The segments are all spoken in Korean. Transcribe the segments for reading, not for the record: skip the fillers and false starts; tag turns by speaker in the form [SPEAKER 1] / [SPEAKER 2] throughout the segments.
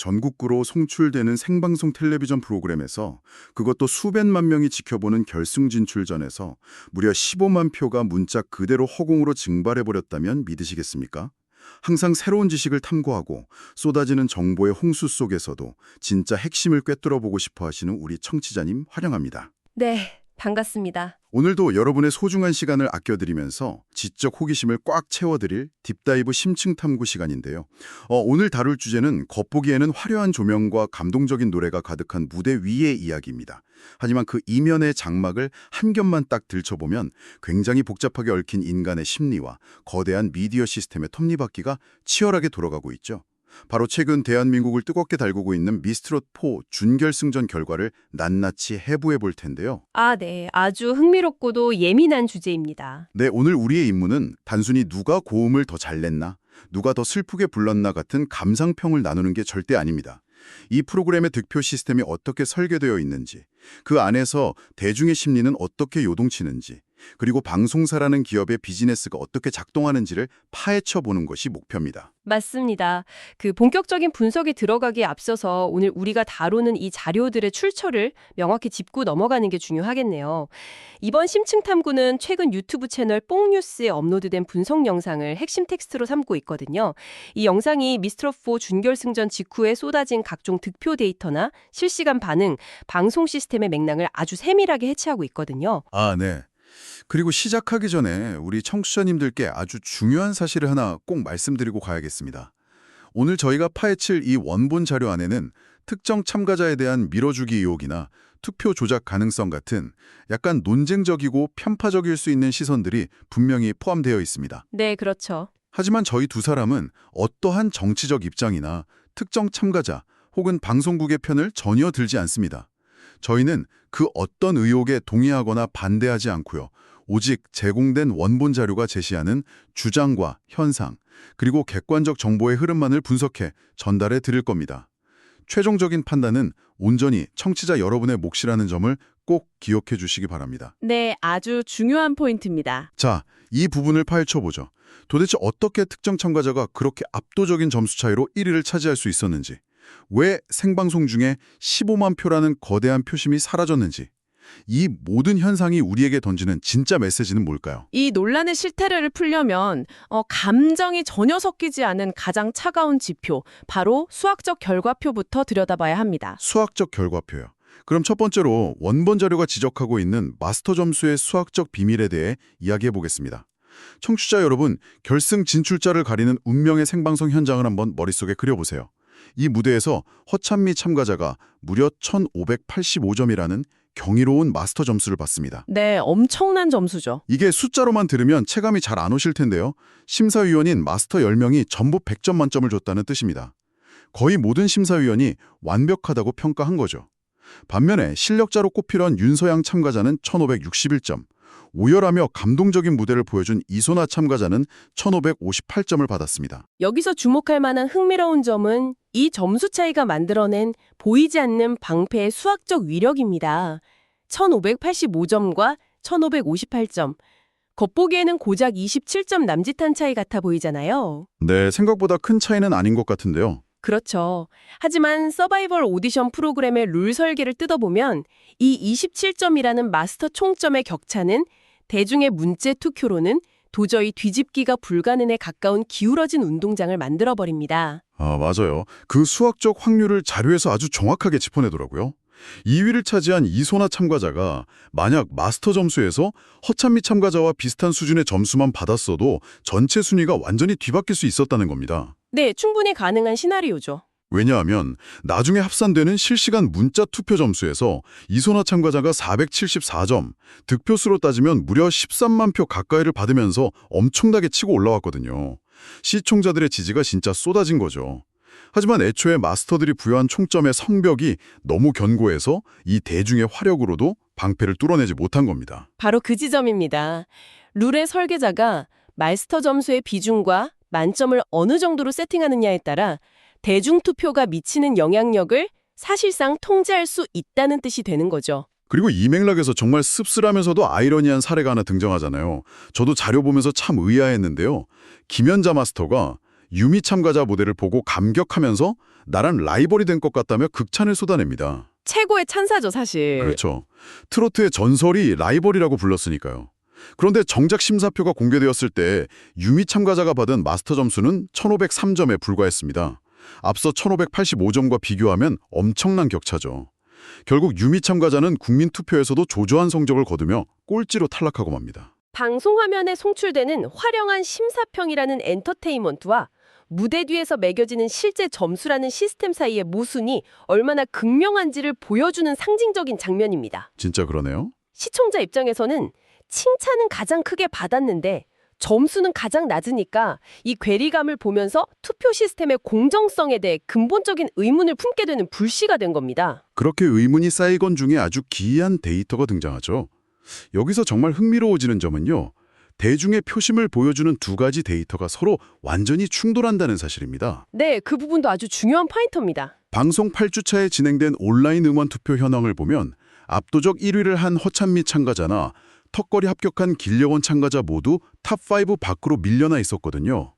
[SPEAKER 1] 전국구로 송출되는 생방송 텔레비전 프로그램에서 그것도 수백만 명이 지켜보는 결승 진출전에서 무려 15만 표가 문자 그대로 허공으로 증발해버렸다면 믿으시겠습니까? 항상 새로운 지식을 탐구하고 쏟아지는 정보의 홍수 속에서도 진짜 핵심을 꿰뚫어보고 싶어 하시는 우리 청취자님 환영합니다.
[SPEAKER 2] 네, 반갑습니다.
[SPEAKER 1] 오늘도 여러분의 소중한 시간을 아껴드리면서 지적 호기심을 꽉 채워드릴 딥다이브 심층 탐구 시간인데요. 오늘 다룰 주제는 겉보기에는 화려한 조명과 감동적인 노래가 가득한 무대 위의 이야기입니다. 하지만 그 이면의 장막을 한 겹만 딱 들춰보면 굉장히 복잡하게 얽힌 인간의 심리와 거대한 미디어 시스템의 톱니바퀴가 치열하게 돌아가고 있죠. 바로 최근 대한민국을 뜨겁게 달구고 있는 미스트롯4 준결승전 결과를 낱낱이 해부해 볼 텐데요.
[SPEAKER 2] 네. 아주 흥미롭고도 예민한 주제입니다.
[SPEAKER 1] 네, 오늘 우리의 임무는 단순히 누가 고음을 더 잘 냈나, 누가 더 슬프게 불렀나 같은 감상평을 나누는 게 절대 아닙니다. 이 프로그램의 득표 시스템이 어떻게 설계되어 있는지, 그 안에서 대중의 심리는 어떻게 요동치는지, 그리고 방송사라는 기업의 비즈니스가 어떻게 작동하는지를 파헤쳐 보는 것이 목표입니다.
[SPEAKER 2] 맞습니다. 그 본격적인 분석에 들어가기에 앞서서 오늘 우리가 다루는 이 자료들의 출처를 명확히 짚고 넘어가는 게 중요하겠네요. 이번 심층 탐구는 최근 유튜브 채널 뽕뉴스에 업로드된 분석 영상을 핵심 텍스트로 삼고 있거든요. 이 영상이 미스트롯4 준결승전 직후에 쏟아진 각종 득표 데이터나 실시간 반응, 방송 시스템의 맥락을 아주 세밀하게 해치하고 있거든요.
[SPEAKER 1] 네. 그리고 시작하기 전에 우리 청취자님들께 아주 중요한 사실을 하나 꼭 말씀드리고 가야겠습니다. 오늘 저희가 파헤칠 이 원본 자료 안에는 특정 참가자에 대한 밀어주기 의혹이나 투표 조작 가능성 같은 약간 논쟁적이고 편파적일 수 있는 시선들이 분명히 포함되어 있습니다.
[SPEAKER 2] 네, 그렇죠.
[SPEAKER 1] 하지만 저희 두 사람은 어떠한 정치적 입장이나 특정 참가자 혹은 방송국의 편을 전혀 들지 않습니다. 저희는 그 어떤 의혹에 동의하거나 반대하지 않고요. 오직 제공된 원본 자료가 제시하는 주장과 현상, 그리고 객관적 정보의 흐름만을 분석해 전달해 드릴 겁니다. 최종적인 판단은 온전히 청취자 여러분의 몫이라는 점을 꼭 기억해 주시기 바랍니다.
[SPEAKER 3] 네, 아주 중요한 포인트입니다.
[SPEAKER 1] 자, 이 부분을 파헤쳐보죠. 도대체 어떻게 특정 참가자가 그렇게 압도적인 점수 차이로 1위를 차지할 수 있었는지, 왜 생방송 중에 15만 표라는 거대한 표심이 사라졌는지, 이 모든 현상이 우리에게 던지는 진짜 메시지는 뭘까요?
[SPEAKER 3] 이 논란의 실태를 풀려면 감정이 전혀 섞이지 않은 가장 차가운 지표, 바로 수학적 결과표부터 들여다봐야 합니다.
[SPEAKER 1] 수학적 결과표요. 그럼 첫 번째로 원본 자료가 지적하고 있는 마스터 점수의 수학적 비밀에 대해 이야기해 보겠습니다. 청취자 여러분, 결승 진출자를 가리는 운명의 생방송 현장을 한번 머릿속에 그려보세요. 이 무대에서 허찬미 참가자가 무려 1585점이라는 경이로운 마스터 점수를 받습니다.
[SPEAKER 3] 네, 엄청난 점수죠.
[SPEAKER 1] 이게 숫자로만 들으면 체감이 잘 안 오실 텐데요. 심사위원인 마스터 10명이 전부 100점 만점을 줬다는 뜻입니다. 거의 모든 심사위원이 완벽하다고 평가한 거죠. 반면에 실력자로 꼽히던 윤서양 참가자는 1561점, 오열하며 감동적인 무대를 보여준 이소나 참가자는 1558점을 받았습니다.
[SPEAKER 2] 여기서 주목할 만한 흥미로운 점은 이 점수 차이가 만들어낸 보이지 않는 방패의 수학적 위력입니다. 1585점과 1558점. 겉보기에는 고작 27점 남짓한 차이 같아 보이잖아요.
[SPEAKER 1] 네, 생각보다 큰 차이는 아닌 것 같은데요.
[SPEAKER 2] 그렇죠. 하지만 서바이벌 오디션 프로그램의 룰 설계를 뜯어보면 이 27점이라는 마스터 총점의 격차는 대중의 문제 투표로는 도저히 뒤집기가 불가능에 가까운 기울어진 운동장을 만들어버립니다.
[SPEAKER 1] 맞아요. 그 수학적 확률을 자료에서 아주 정확하게 짚어내더라고요. 2위를 차지한 이소나 참가자가 만약 마스터 점수에서 허찬미 참가자와 비슷한 수준의 점수만 받았어도 전체 순위가 완전히 뒤바뀔 수 있었다는 겁니다.
[SPEAKER 2] 네, 충분히 가능한 시나리오죠.
[SPEAKER 1] 왜냐하면 나중에 합산되는 실시간 문자 투표 점수에서 이소나 참가자가 474점, 득표수로 따지면 무려 13만 표 가까이를 받으면서 엄청나게 치고 올라왔거든요. 시청자들의 지지가 진짜 쏟아진 거죠. 하지만 애초에 마스터들이 부여한 총점의 성벽이 너무 견고해서 이 대중의 화력으로도 방패를 뚫어내지 못한 겁니다.
[SPEAKER 2] 바로 그 지점입니다. 룰의 설계자가 마스터 점수의 비중과 만점을 어느 정도로 세팅하느냐에 따라 대중투표가 미치는 영향력을 사실상 통제할 수 있다는 뜻이 되는 거죠.
[SPEAKER 1] 그리고 이 맥락에서 정말 씁쓸하면서도 아이러니한 사례가 하나 등장하잖아요. 저도 자료 보면서 참 의아했는데요. 김연자 마스터가 유미 참가자 무대를 보고 감격하면서 나랑 라이벌이 된 것 같다며 극찬을 쏟아냅니다.
[SPEAKER 3] 최고의 찬사죠, 사실.
[SPEAKER 1] 그렇죠. 트로트의 전설이 라이벌이라고 불렀으니까요. 그런데 정작 심사표가 공개되었을 때 유미 참가자가 받은 마스터 점수는 1503점에 불과했습니다. 앞서 1585점과 비교하면 엄청난 격차죠. 결국 유미 참가자는 국민투표에서도 조조한 성적을 거두며 꼴찌로 탈락하고 맙니다.
[SPEAKER 2] 방송 화면에 송출되는 화려한 심사평이라는 엔터테인먼트와 무대 뒤에서 매겨지는 실제 점수라는 시스템 사이의 모순이 얼마나 극명한지를 보여주는 상징적인 장면입니다.
[SPEAKER 1] 진짜 그러네요.
[SPEAKER 2] 시청자 입장에서는 칭찬은 가장 크게 받았는데 점수는 가장 낮으니까 이 괴리감을 보면서 투표 시스템의 공정성에 대해 근본적인 의문을 품게 되는 불씨가 된 겁니다.
[SPEAKER 1] 그렇게 의문이 쌓이건 중에 아주 기이한 데이터가 등장하죠. 여기서 정말 흥미로워지는 점은요. 대중의 표심을 보여주는 두 가지 데이터가 서로 완전히 충돌한다는 사실입니다.
[SPEAKER 2] 네, 그 부분도 아주 중요한 포인트입니다.
[SPEAKER 1] 방송 8주차에 진행된 온라인 응원 투표 현황을 보면 압도적 1위를 한 허찬미 참가자나 턱걸이 합격한 길려원 참가자 모두 탑5 밖으로 밀려나 있었거든요.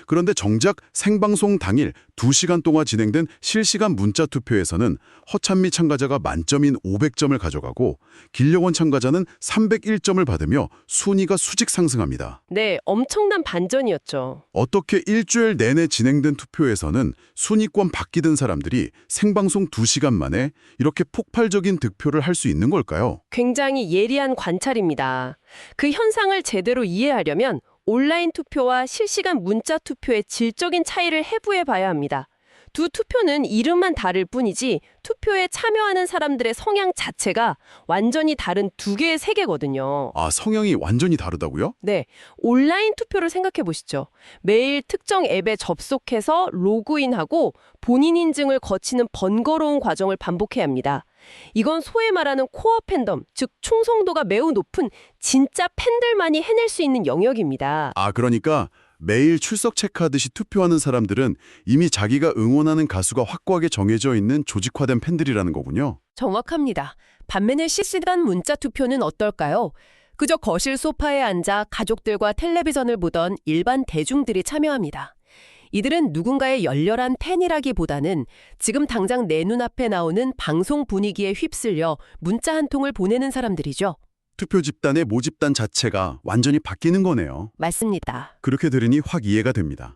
[SPEAKER 1] 그런데 정작 생방송 당일 2시간 동안 진행된 실시간 문자 투표에서는 허찬미 참가자가 만점인 500점을 가져가고 길려원 참가자는 301점을 받으며 순위가 수직 상승합니다.
[SPEAKER 2] 네, 엄청난 반전이었죠.
[SPEAKER 1] 어떻게 일주일 내내 진행된 투표에서는 순위권 바뀌던 사람들이 생방송 2시간 만에 이렇게 폭발적인 득표를 할 수 있는 걸까요?
[SPEAKER 2] 굉장히 예리한 관찰입니다. 그 현상을 제대로 이해하려면 온라인 투표와 실시간 문자 투표의 질적인 차이를 해부해 봐야 합니다. 두 투표는 이름만 다를 뿐이지 투표에 참여하는 사람들의 성향 자체가 완전히 다른 두 개의 세계거든요.
[SPEAKER 1] 아, 성향이 완전히 다르다고요?
[SPEAKER 2] 네, 온라인 투표를 생각해 보시죠. 매일 특정 앱에 접속해서 로그인하고 본인 인증을 거치는 번거로운 과정을 반복해야 합니다. 이건 소위 말하는 코어 팬덤, 즉 충성도가 매우 높은 진짜 팬들만이 해낼 수 있는 영역입니다.
[SPEAKER 1] 아, 그러니까 매일 출석 체크하듯이 투표하는 사람들은 이미 자기가 응원하는 가수가 확고하게 정해져 있는 조직화된 팬들이라는 거군요.
[SPEAKER 2] 정확합니다. 반면에 실시간 문자 투표는 어떨까요? 그저 거실 소파에 앉아 가족들과 텔레비전을 보던 일반 대중들이 참여합니다. 이들은 누군가의 열렬한 팬이라기보다는 지금 당장 내 눈앞에 나오는 방송 분위기에 휩쓸려 문자 한 통을 보내는 사람들이죠.
[SPEAKER 1] 투표 집단의 모집단 자체가 완전히 바뀌는 거네요.
[SPEAKER 2] 맞습니다.
[SPEAKER 1] 그렇게 들으니 확 이해가 됩니다.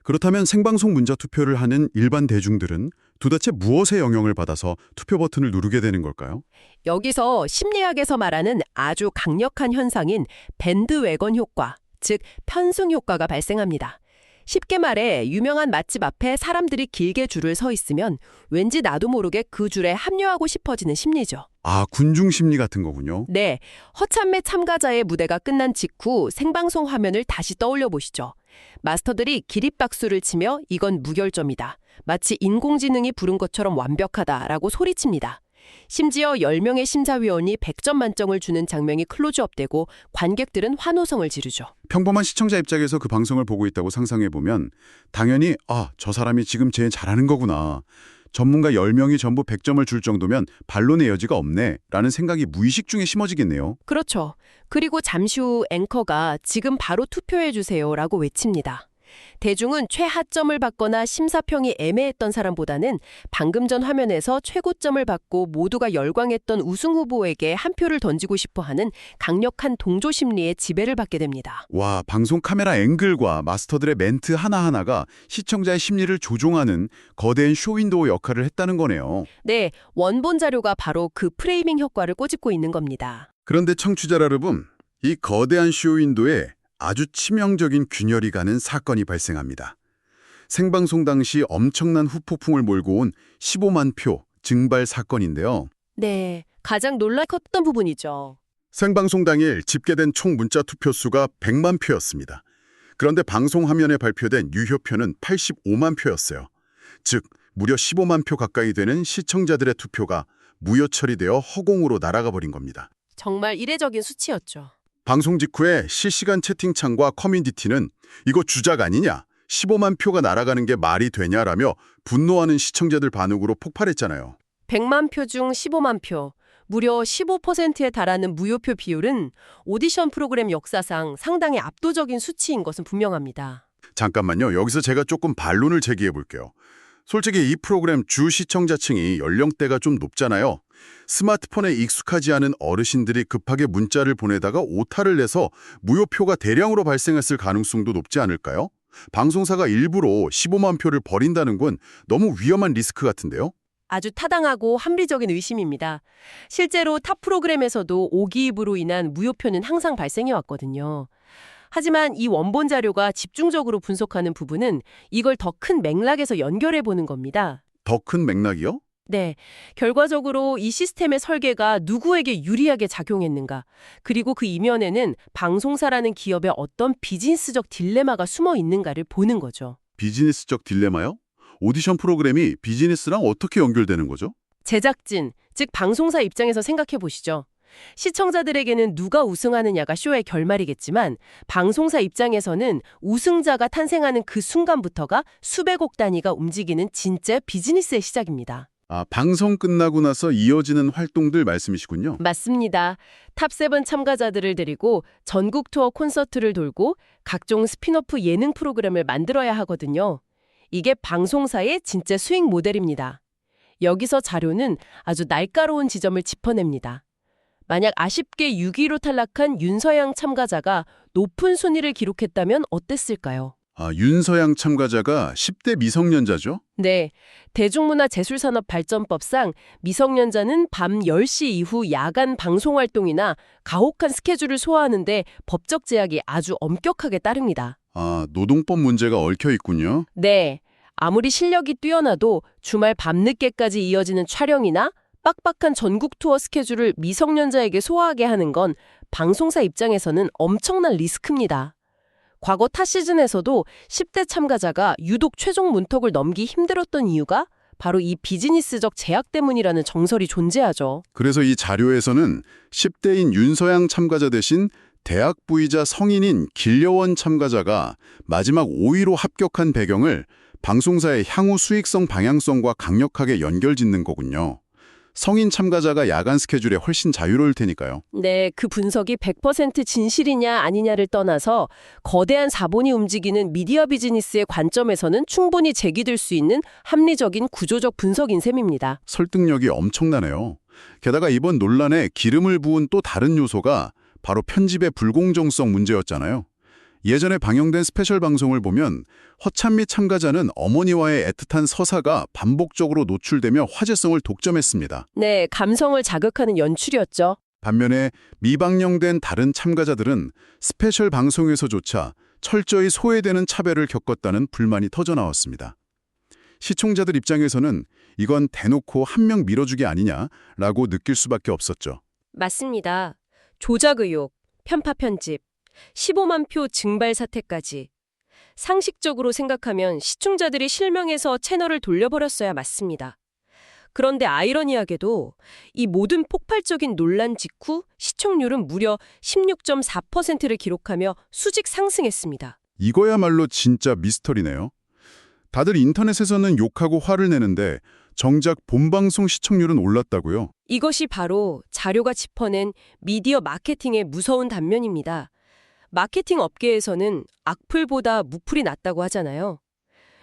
[SPEAKER 1] 그렇다면 생방송 문자 투표를 하는 일반 대중들은 도대체 무엇의 영향을 받아서 투표 버튼을 누르게 되는 걸까요?
[SPEAKER 2] 여기서 심리학에서 말하는 아주 강력한 현상인 밴드웨건 효과, 즉 편승 효과가 발생합니다. 쉽게 말해 유명한 맛집 앞에 사람들이 길게 줄을 서 있으면 왠지 나도 모르게 그 줄에 합류하고 싶어지는 심리죠.
[SPEAKER 1] 아, 군중 심리 같은 거군요.
[SPEAKER 2] 네, 허참매 참가자의 무대가 끝난 직후 생방송 화면을 다시 떠올려 보시죠. 마스터들이 기립박수를 치며 이건 무결점이다. 마치 인공지능이 부른 것처럼 완벽하다라고 소리칩니다. 심지어 10명의 심사위원이 100점 만점을 주는 장면이 클로즈업되고 관객들은 환호성을 지르죠.
[SPEAKER 1] 평범한 시청자 입장에서 그 방송을 보고 있다고 상상해보면 당연히 저 사람이 지금 제일 잘하는 거구나. 전문가 10명이 전부 100점을 줄 정도면 반론의 여지가 없네 라는 생각이 무의식 중에 심어지겠네요.
[SPEAKER 2] 그렇죠. 그리고 잠시 후 앵커가 지금 바로 투표해 주세요 라고 외칩니다. 대중은 최하점을 받거나 심사평이 애매했던 사람보다는 방금 전 화면에서 최고점을 받고 모두가 열광했던 우승 후보에게 한 표를 던지고 싶어하는 강력한 동조 심리에 지배를 받게 됩니다.
[SPEAKER 1] 와, 방송 카메라 앵글과 마스터들의 멘트 하나하나가 시청자의 심리를 조종하는 거대한 쇼윈도우 역할을 했다는 거네요.
[SPEAKER 2] 네, 원본 자료가 바로 그 프레이밍 효과를 꼬집고 있는 겁니다.
[SPEAKER 1] 그런데 청취자 여러분, 이 거대한 쇼윈도에 아주 치명적인 균열이 가는 사건이 발생합니다. 생방송 당시 엄청난 후폭풍을 몰고 온 15만 표 증발 사건인데요.
[SPEAKER 2] 네, 가장 논란컸던 부분이죠.
[SPEAKER 1] 생방송 당일 집계된 총 문자 투표 수가 100만 표였습니다. 그런데 방송 화면에 발표된 유효표는 85만 표였어요. 즉, 무려 15만 표 가까이 되는 시청자들의 투표가 무효 처리되어 허공으로 날아가 버린 겁니다.
[SPEAKER 2] 정말 이례적인 수치였죠.
[SPEAKER 1] 방송 직후에 실시간 채팅창과 커뮤니티는 이거 주작 아니냐, 15만 표가 날아가는 게 말이 되냐라며 분노하는 시청자들 반응으로 폭발했잖아요.
[SPEAKER 2] 100만 표 중 15만 표, 무려 15%에 달하는 무효표 비율은 오디션 프로그램 역사상 상당히 압도적인 수치인 것은 분명합니다.
[SPEAKER 1] 잠깐만요. 여기서 제가 조금 반론을 제기해 볼게요. 솔직히 이 프로그램 주 시청자층이 연령대가 좀 높잖아요. 스마트폰에 익숙하지 않은 어르신들이 급하게 문자를 보내다가 오타를 내서 무효표가 대량으로 발생했을 가능성도 높지 않을까요? 방송사가 일부러 15만 표를 버린다는 건 너무 위험한 리스크 같은데요?
[SPEAKER 2] 아주 타당하고 합리적인 의심입니다. 실제로 타 프로그램에서도 오기입으로 인한 무효표는 항상 발생해 왔거든요. 하지만 이 원본 자료가 집중적으로 분석하는 부분은 이걸 더 큰 맥락에서 연결해 보는 겁니다.
[SPEAKER 1] 더 큰 맥락이요?
[SPEAKER 2] 네, 결과적으로 이 시스템의 설계가 누구에게 유리하게 작용했는가, 그리고 그 이면에는 방송사라는 기업의 어떤 비즈니스적 딜레마가 숨어 있는가를 보는 거죠.
[SPEAKER 1] 비즈니스적 딜레마요? 오디션 프로그램이 비즈니스랑 어떻게 연결되는 거죠?
[SPEAKER 2] 제작진, 즉 방송사 입장에서 생각해 보시죠. 시청자들에게는 누가 우승하느냐가 쇼의 결말이겠지만 방송사 입장에서는 우승자가 탄생하는 그 순간부터가 수백억 단위가 움직이는 진짜 비즈니스의 시작입니다.
[SPEAKER 1] 아, 방송 끝나고 나서 이어지는 활동들 말씀이시군요.
[SPEAKER 2] 맞습니다. 탑7 참가자들을 데리고 전국 투어 콘서트를 돌고 각종 스핀오프 예능 프로그램을 만들어야 하거든요. 이게 방송사의 진짜 수익 모델입니다. 여기서 자료는 아주 날카로운 지점을 짚어냅니다. 만약 아쉽게 6위로 탈락한 윤서양 참가자가 높은 순위를 기록했다면 어땠을까요?
[SPEAKER 1] 아, 윤서양 참가자가 10대 미성년자죠?
[SPEAKER 2] 네, 대중문화재술산업발전법상 미성년자는 밤 10시 이후 야간 방송활동이나 가혹한 스케줄을 소화하는데 법적 제약이 아주 엄격하게 따릅니다.
[SPEAKER 1] 아, 노동법 문제가 얽혀 있군요.
[SPEAKER 2] 네, 아무리 실력이 뛰어나도 주말 밤늦게까지 이어지는 촬영이나 빡빡한 전국 투어 스케줄을 미성년자에게 소화하게 하는 건 방송사 입장에서는 엄청난 리스크입니다. 과거 타 시즌에서도 10대 참가자가 유독 최종 문턱을 넘기 힘들었던 이유가 바로 이 비즈니스적 제약 때문이라는 정설이 존재하죠.
[SPEAKER 1] 그래서 이 자료에서는 10대인 윤서양 참가자 대신 대학 부이자 성인인 길려원 참가자가 마지막 5위로 합격한 배경을 방송사의 향후 수익성 방향성과 강력하게 연결짓는 거군요. 성인 참가자가 야간 스케줄에 훨씬 자유로울 테니까요.
[SPEAKER 2] 네, 그 분석이 100% 진실이냐 아니냐를 떠나서 거대한 자본이 움직이는 미디어 비즈니스의 관점에서는 충분히 제기될 수 있는 합리적인 구조적 분석인 셈입니다.
[SPEAKER 1] 설득력이 엄청나네요. 게다가 이번 논란에 기름을 부은 또 다른 요소가 바로 편집의 불공정성 문제였잖아요. 예전에 방영된 스페셜 방송을 보면 허찬미 참가자는 어머니와의 애틋한 서사가 반복적으로 노출되며 화제성을 독점했습니다.
[SPEAKER 2] 네, 감성을 자극하는 연출이었죠.
[SPEAKER 1] 반면에 미방영된 다른 참가자들은 스페셜 방송에서조차 철저히 소외되는 차별을 겪었다는 불만이 터져나왔습니다. 시청자들 입장에서는 이건 대놓고 한 명 밀어주기 아니냐라고 느낄 수밖에 없었죠.
[SPEAKER 2] 맞습니다. 조작 의혹, 편파 편집, 15만 표 증발 사태까지. 상식적으로 생각하면 시청자들이 실명해서 채널을 돌려버렸어야 맞습니다. 그런데 아이러니하게도 이 모든 폭발적인 논란 직후 시청률은 무려 16.4%를 기록하며 수직 상승했습니다.
[SPEAKER 1] 이거야말로 진짜 미스터리네요. 다들 인터넷에서는 욕하고 화를 내는데 정작 본방송 시청률은 올랐다고요?
[SPEAKER 2] 이것이 바로 자료가 짚어낸 미디어 마케팅의 무서운 단면입니다. 마케팅 업계에서는 악플보다 무플이 낫다고 하잖아요.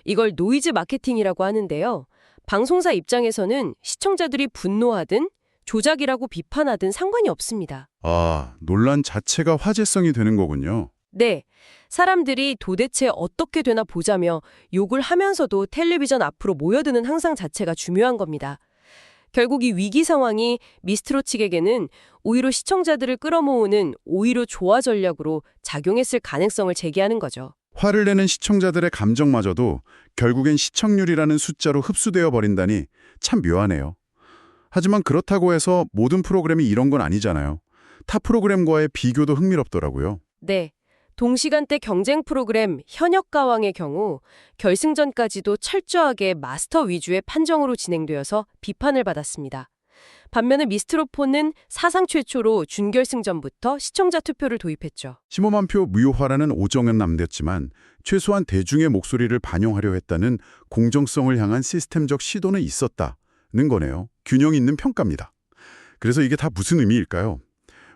[SPEAKER 2] 이걸 노이즈 마케팅이라고 하는데요. 방송사 입장에서는 시청자들이 분노하든 조작이라고 비판하든 상관이 없습니다.
[SPEAKER 1] 아, 논란 자체가 화제성이 되는 거군요.
[SPEAKER 2] 네, 사람들이 도대체 어떻게 되나 보자며 욕을 하면서도 텔레비전 앞으로 모여드는 항상 자체가 중요한 겁니다. 결국 이 위기 상황이 미스트롯 측에게는 오히려 시청자들을 끌어모으는 오히려 조화 전략으로 작용했을 가능성을 제기하는 거죠.
[SPEAKER 1] 화를 내는 시청자들의 감정마저도 결국엔 시청률이라는 숫자로 흡수되어 버린다니 참 묘하네요. 하지만 그렇다고 해서 모든 프로그램이 이런 건 아니잖아요. 타 프로그램과의 비교도 흥미롭더라고요.
[SPEAKER 2] 네. 동시간대 경쟁 프로그램 현역가왕의 경우 결승전까지도 철저하게 마스터 위주의 판정으로 진행되어서 비판을 받았습니다. 반면에 미스트롯4는 사상 최초로 준결승전부터 시청자 투표를 도입했죠.
[SPEAKER 1] 15만 표 무효화라는 오정은 남겼지만 최소한 대중의 목소리를 반영하려 했다는 공정성을 향한 시스템적 시도는 있었다는 거네요. 균형 있는 평가입니다. 그래서 이게 다 무슨 의미일까요?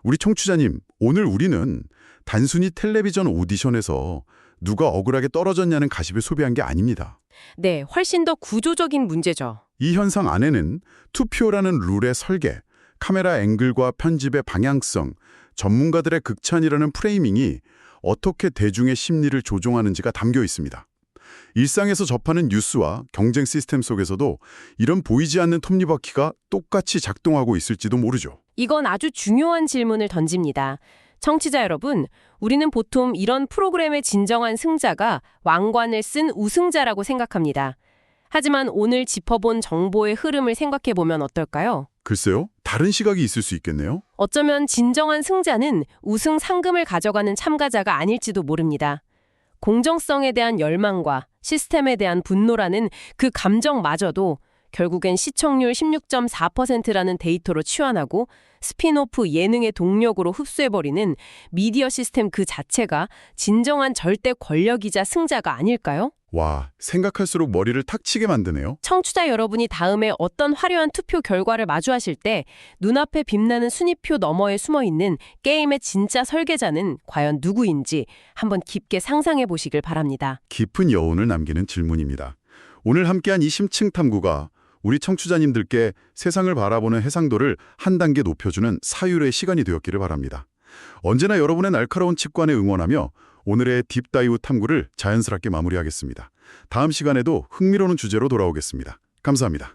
[SPEAKER 1] 우리 청취자님, 오늘 우리는 단순히 텔레비전 오디션에서 누가 억울하게 떨어졌냐는 가십을 소비한 게 아닙니다.
[SPEAKER 2] 네, 훨씬 더 구조적인 문제죠.
[SPEAKER 1] 이 현상 안에는 투표라는 룰의 설계, 카메라 앵글과 편집의 방향성, 전문가들의 극찬이라는 프레이밍이 어떻게 대중의 심리를 조종하는지가 담겨 있습니다. 일상에서 접하는 뉴스와 경쟁 시스템 속에서도 이런 보이지 않는 톱니바퀴가 똑같이 작동하고 있을지도 모르죠.
[SPEAKER 2] 이건 아주 중요한 질문을 던집니다. 청취자 여러분, 우리는 보통 이런 프로그램의 진정한 승자가 왕관을 쓴 우승자라고 생각합니다. 하지만 오늘 짚어본 정보의 흐름을 생각해보면 어떨까요?
[SPEAKER 1] 글쎄요, 다른 시각이 있을 수 있겠네요.
[SPEAKER 2] 어쩌면 진정한 승자는 우승 상금을 가져가는 참가자가 아닐지도 모릅니다. 공정성에 대한 열망과 시스템에 대한 분노라는 그 감정마저도 결국엔 시청률 16.4%라는 데이터로 치환하고 스핀오프 예능의 동력으로 흡수해버리는 미디어 시스템 그 자체가 진정한 절대 권력이자 승자가 아닐까요?
[SPEAKER 1] 와, 생각할수록 머리를 탁 치게 만드네요.
[SPEAKER 2] 청취자 여러분이 다음에 어떤 화려한 투표 결과를 마주하실 때 눈앞에 빛나는 순위표 너머에 숨어있는 게임의 진짜 설계자는 과연 누구인지 한번 깊게 상상해 보시길 바랍니다.
[SPEAKER 1] 깊은 여운을 남기는 질문입니다. 오늘 함께한 이 심층 탐구가 우리 청취자님들께 세상을 바라보는 해상도를 한 단계 높여주는 사유의 시간이 되었기를 바랍니다. 언제나 여러분의 날카로운 직관에 응원하며 오늘의 딥다이브 탐구를 자연스럽게 마무리하겠습니다. 다음 시간에도 흥미로운 주제로 돌아오겠습니다. 감사합니다.